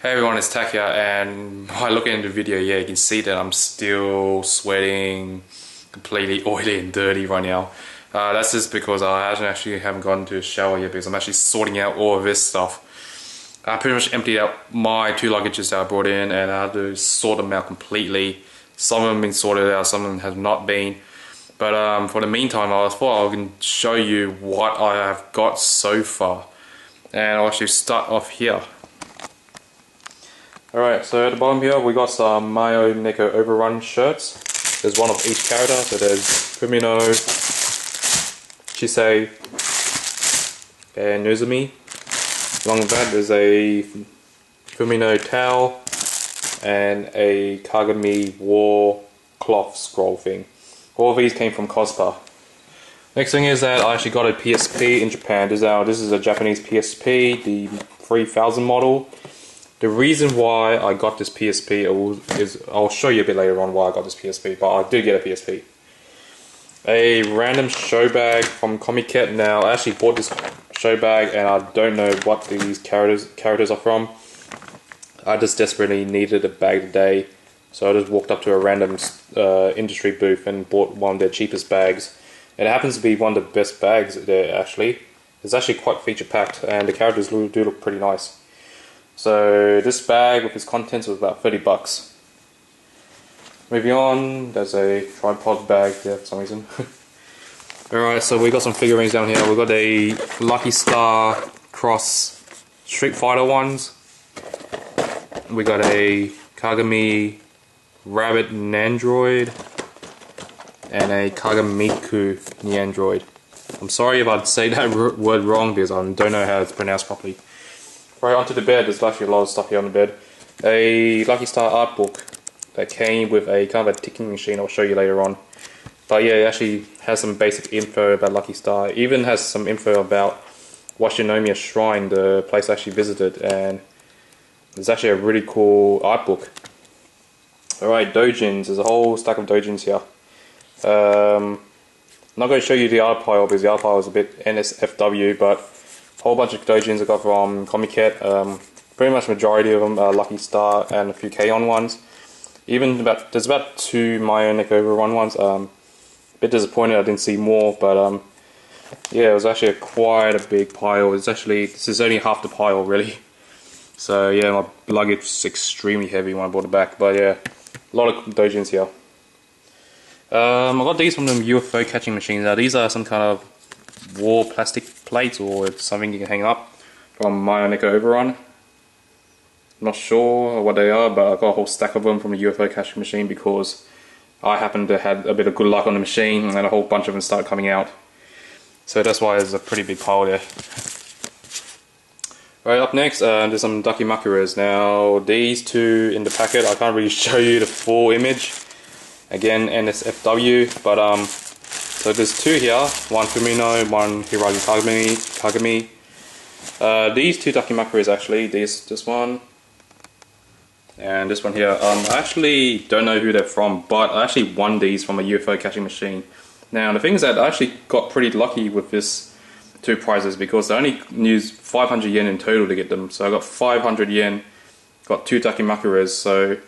Hey everyone, it's Tak here, and by looking at the video, yeah, you can see that I'm still sweating, completely oily and dirty right now. That's just because I haven't gotten to the shower yet because I'm actually sorting out all of this stuff. I pretty much emptied out my 2 luggages that I brought in and I had to sort them out completely. Some of them have been sorted out, some of them have not been. But for the meantime, I thought I can show you what I have got so far. And I'll actually start off here. Alright, so at the bottom here we got some Mayo Neko Overrun shirts. There's one of each character, so there's Fumino, Chisei, and Nozomi. Along with that there's a Fumino towel and a Kagami war cloth scroll thing. All of these came from Cospa. Next thing is that I actually got a PSP in Japan. This is a Japanese PSP, the 3000 model. The reason why I got this PSP is I'll show you a bit later on why I got this PSP, but I did get a PSP. A random show bag from Comiket. Now I actually bought this show bag and I don't know what these characters are from. I just desperately needed a bag today, so I just walked up to a random industry booth and bought one of their cheapest bags. It happens to be one of the best bags there actually. It's actually quite feature packed and the characters do look pretty nice. So this bag with its contents was about 30 bucks. Moving on, there's a tripod bag there for some reason. Alright, so we got some figurines down here. We got a Lucky Star Cross Street Fighter ones. We got a Kagami Rabbit Nandroid and a Kagamiku Nandroid. I'm sorry if I'd say that word wrong because I don't know how it's pronounced properly. Right onto the bed, there's actually a lot of stuff here on the bed. A Lucky Star art book that came with a kind of a ticking machine I'll show you later on. But yeah, it actually has some basic info about Lucky Star. It even has some info about Washinomiya Shrine, the place I actually visited, and it's actually a really cool art book. Alright, doujins, there's a whole stack of doujins here. I'm not going to show you the art pile because the art pile is a bit NSFW, but whole bunch of doujins I got from Comiket. Pretty much majority of them are Lucky Star and a few K-On ones. There's about 2 Mayo Neko Overrun ones. A bit disappointed I didn't see more, but yeah, it was actually quite a big pile. This is only half the pile really. So yeah, my luggage was extremely heavy when I brought it back. But yeah, a lot of doujins here. I got these from the UFO catching machines. Now these are some kind of war plastic plates or something you can hang up from Mayo Neko Overrun. Not sure what they are, but I got a whole stack of them from the UFO catching machine because I happened to have a bit of good luck on the machine and a whole bunch of them started coming out. So that's why there's a pretty big pile there. Right, up next there's some Dakimakuras. Now these 2 in the packet, I can't really show you the full image. Again, NSFW, but so there's 2 here, one Fumino, one Hiragi Kagami. These 2 Dakimakuras actually, this one and this one here. I actually don't know who they're from, but I actually won these from a UFO catching machine. Now the thing is that I actually got pretty lucky with this 2 prizes because I only used 500 yen in total to get them. So I got 500 yen, got 2 Dakimakuras, so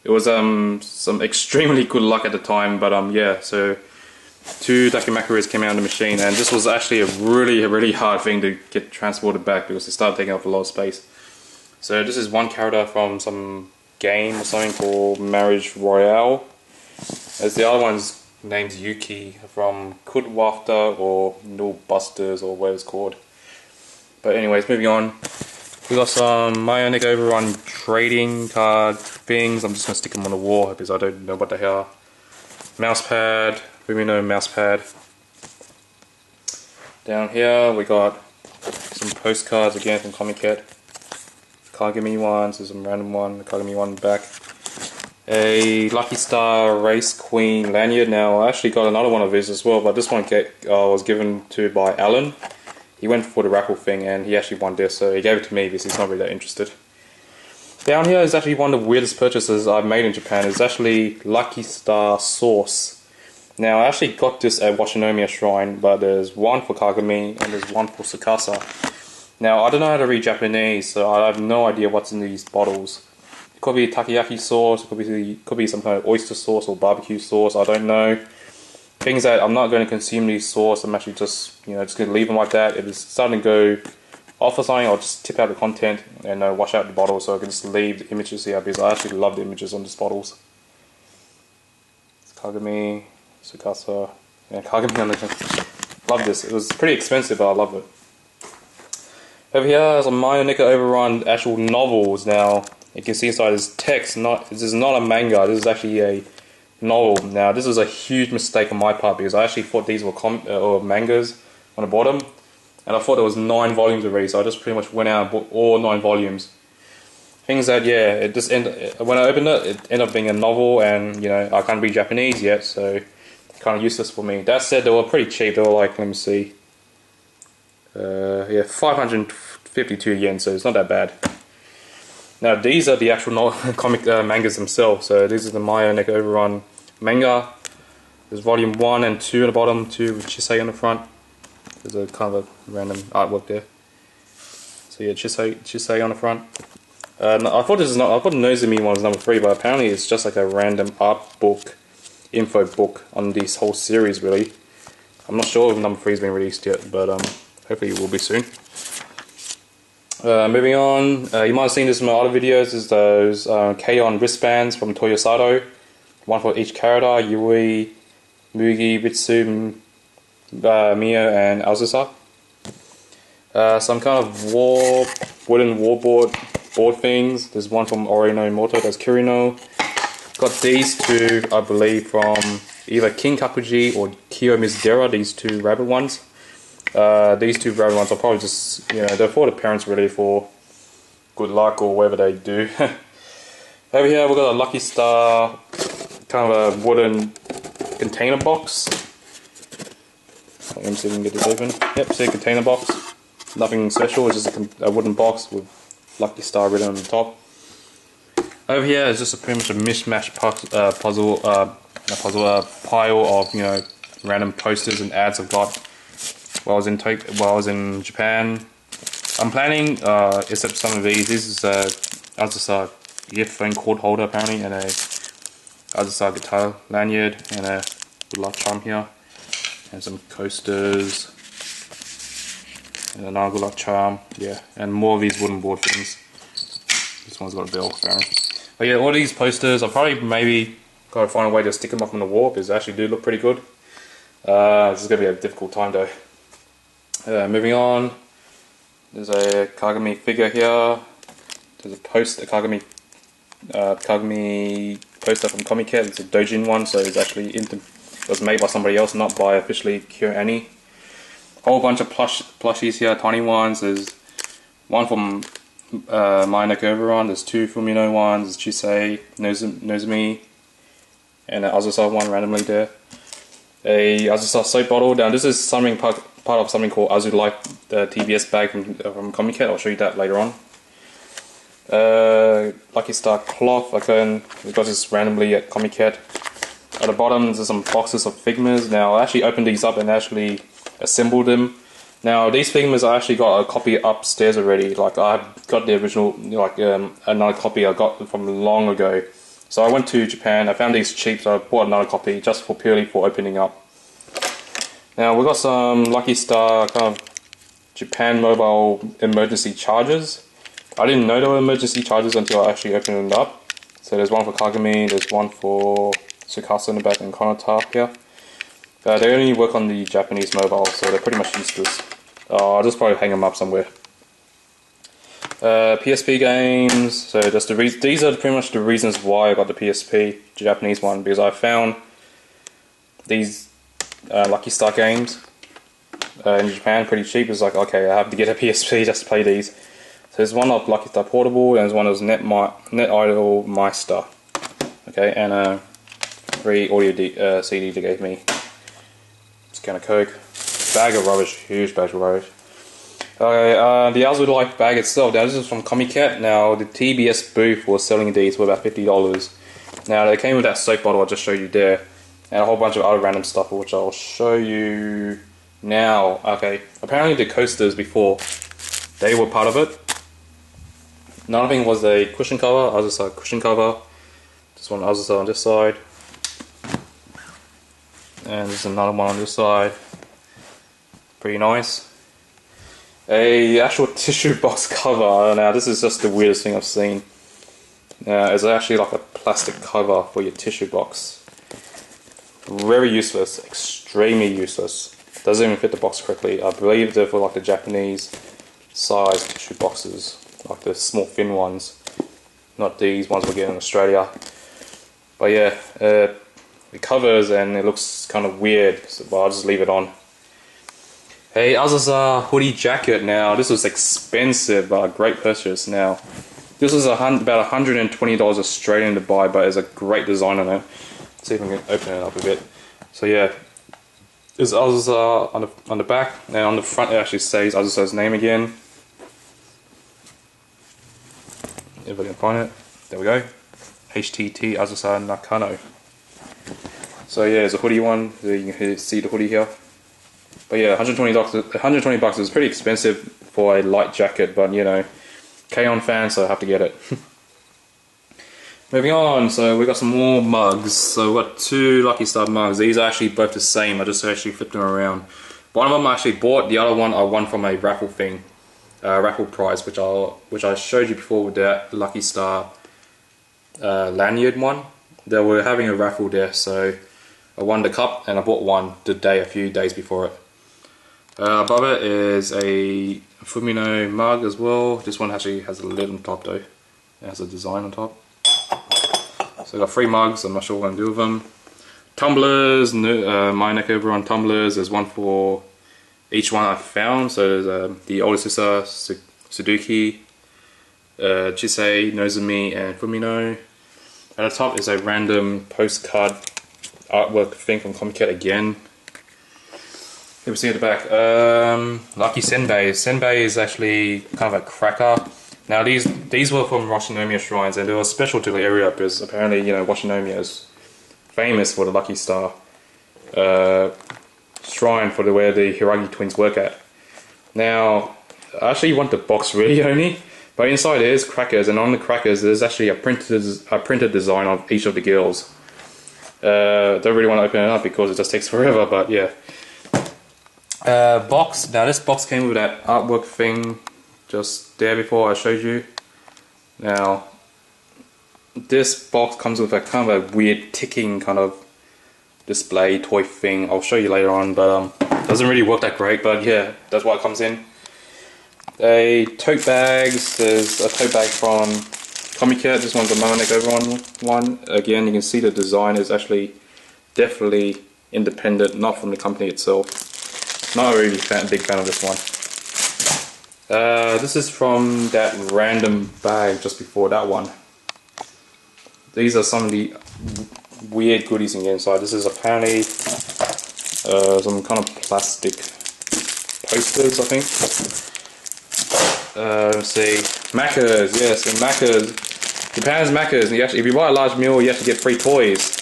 it was some extremely good luck at the time, but yeah, so 2 Dakimakuras came out of the machine, and this was actually a really hard thing to get transported back because it started taking up a lot of space. So this is one character from some game or something called Marriage Royale. As the other one's name's Yuki from Kudwafter or No Busters or whatever it's called. But anyways, moving on. We got some Mayo Neko Overrun trading card things. I'm just going to stick them on the wall because I don't know what they are. Mousepad. Fumino mousepad. Down here we got some postcards again from Comiket. Kagami ones, there's some random one, the Kagami one back. A Lucky Star Race Queen lanyard. Now I actually got another one of these as well, but this one was given to by Alan. He went for the raffle thing and he actually won this, so he gave it to me because he's not really that interested. Down here is actually one of the weirdest purchases I've made in Japan. It's actually Lucky Star Sauce. Now I actually got this at Washinomiya Shrine, but there's one for Kagami and there's one for Tsukasa. Now, I don't know how to read Japanese, so I have no idea what's in these bottles. It could be takoyaki sauce, it could be some kind of oyster sauce or barbecue sauce, I don't know. Things that I'm not going to consume these sauce, I'm actually just going to leave them like that. If it's starting to go off or something, I'll just tip out the content and wash out the bottle so I can just leave the images here, because I actually love the images on these bottles. It's Kagami, Tsukasa, yeah, Kagami on the love this. It was pretty expensive, but I love it. Over here is a Mayo Nika Overrun actual novels. Now you can see inside is text. This is not a manga. This is actually a novel. Now this was a huge mistake on my part, because I actually thought these were or mangas on the bottom, and I thought there was 9 volumes already. So I just pretty much went out and bought all 9 volumes. Things that it just when I opened it, it ended up being a novel, and I can't read Japanese yet, so kind of useless for me. That said, they were pretty cheap. They were like, let me see. Yeah, 552 yen, so it's not that bad. Now these are the actual comic mangas themselves. So these are the Mayo Nika Overrun manga. There's volume 1 and 2 at the bottom, 2 with Chisei on the front. There's a kind of a random artwork there. So yeah, Chisei on the front. I thought the Nozomi one was number 3, but apparently it's just like a random art book, info book on this whole series really. I'm not sure if number 3 has been released yet, but hopefully it will be soon. Moving on, you might have seen this in my other videos, is those K-On wristbands from Toyosato. One for each character, Yui, Mugi, Bitsu, Mio and Azusa. Some kind of wooden board things. There's one from Ori no Imoto, that's Kirino. Got these 2, I believe, from either King Kakuji or Kiyo Mizudera, these 2 rabbit ones. These 2 rabbit ones are probably just, they're for the parents really, for good luck or whatever they do. Over here we've got a Lucky Star, kind of a wooden container box. Let me see if we can get this open. Yep, see a container box. Nothing special, it's just a wooden box with Lucky Star written on the top. Over here is just pretty much a mishmash pile of random posters and ads I've got while I was in Japan. I'm planning, except some of these. This is just a earphone cord holder apparently, and just a guitar lanyard, and a good luck charm here, and some coasters, and another good luck charm, yeah, and more of these wooden board things. This one's got a bell apparently. But yeah, all these posters, I'll probably maybe gotta find a way to stick them up on the wall, because they actually do look pretty good. This is gonna be a difficult time though. Moving on, there's a Kagami figure here. There's a Kagami poster from Comiket. It's a Dojin one, so it's actually it was made by somebody else, not by officially KyoAni. Whole bunch of plushies here, tiny ones. There's one from Mayo Nika Overrun. There's 2 Fumino ones. There's Chisei, Nozomi, and an Azusa one randomly there. A Azusa soap bottle. Now this is something part of something called Azu Life, the TBS bag from Comiket. I'll show you that later on. Lucky Star cloth. Again, we got this randomly at Comiket. At the bottom there's some boxes of Figmas. Now I actually opened these up and actually assembled them. Now these Figmas I actually got a copy upstairs already. Like I've got the original, another copy I got from long ago. So I went to Japan, I found these cheap, so I bought another copy just purely for opening up. Now we've got some Lucky Star kind of Japan Mobile emergency chargers. I didn't know there were emergency chargers until I actually opened it up. So there's one for Kagami, there's one for Tsukasa in the back and Konata here. They only work on the Japanese mobile, so they're pretty much useless. I'll just probably hang them up somewhere. PSP games, so just these are pretty much the reasons why I got the PSP, the Japanese one, because I found these Lucky Star games in Japan pretty cheap. It's like, okay, I have to get a PSP just to play these. So there's one of Lucky Star Portable, and there's one of Net Idol Meister. Okay, and a free audio CD they gave me. Scan a Coke. Bag of rubbish, huge bag of rubbish. Okay, the Azu Life bag itself, now this is from Comiket. Now the TBS booth was selling these for about $50. Now they came with that soap bottle I just showed you there, and a whole bunch of other random stuff which I'll show you now. Okay, apparently the coasters before, They were part of it. Another thing was a cushion cover, Azusa cushion cover. This one Azusa on this side. And there's another one on this side. Pretty nice. A actual tissue box cover. Now this is just the weirdest thing I've seen. It's actually like a plastic cover for your tissue box. Very useless, extremely useless. Doesn't even fit the box correctly. I believe they're for like the Japanese size tissue boxes, like the small thin ones, not these ones we get in Australia. But yeah, it covers and it looks kind of weird, but I'll just leave it on. Hey, Azusa hoodie jacket. Now this was expensive, but a great purchase. Now this was about $120 Australian to buy, but it's a great design on it. Let's see if I can open it up a bit. So yeah, there's Azusa on the back, and on the front it actually says Azusa's name again. If I can find it, there we go. HTT Azusa Nakano. So yeah, there's a hoodie one. You can see the hoodie here. But yeah, $120 is pretty expensive for a light jacket, but you know, K-On fan, so I have to get it. Moving on, so we got some more mugs. So we got 2 Lucky Star mugs. These are actually both the same. I just actually flipped them around. One of them I actually bought. The other one I won from a raffle thing, raffle prize, which I showed you before with that Lucky Star lanyard one. They were having a raffle there, so I won the cup and I bought one a few days before it. Above it is a Fumino mug as well. This one actually has a lid on top though. It has a design on top. So I got 3 mugs. I'm not sure what I'm going to do with them. Tumblers, my neck over on tumblers. There's one for each one I found. So there's the older sister, Suzuki, Chisei, Nozomi, and Fumino. At the top is a random postcard artwork thing from Comiket again. Here we see at the back, Lucky Senbei. Senbei is actually kind of a cracker. Now these were from Washinomiya shrines, and they were special to the area because apparently, you know, Washinomiya is famous for the Lucky Star shrine for where the Hiragi twins work at. Now, I actually want the box really only, but inside there is crackers, and on the crackers there's actually a printed design of each of the girls. Don't really want to open it up because it just takes forever, but yeah. Box. Now this box came with that artwork thing just there before I showed you. Now this box comes with a kind of a weird ticking kind of display toy thing. I'll show you later on, but doesn't really work that great, but yeah, that's what it comes in. A tote bags. There's a tote bag from Comiket. This one's a Momonek over on one. Again, you can see the design is actually definitely independent, not from the company itself. Not a really big fan of this one. This is from that random bag just before that one. These are some of the weird goodies in the inside. This is apparently some kind of plastic posters, I think. Let's see. Macca's, yes, and Macca's. Japan's Macca's. If you buy a large meal, you have to get free toys.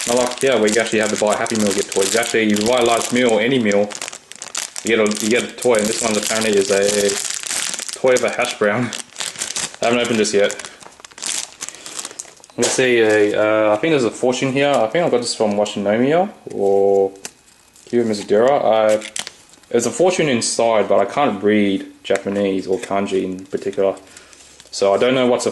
Not like here, where you actually have to buy a Happy Meal to get toys. Actually, if you buy a large meal, any meal, you get a toy, and this one apparently is a toy of a hash brown. I haven't opened this yet. Let's see, I think there's a fortune here. I think I got this from Washinomiya or Kiyomizu-dera. There's a fortune inside, but I can't read Japanese or kanji in particular. So I don't know what's a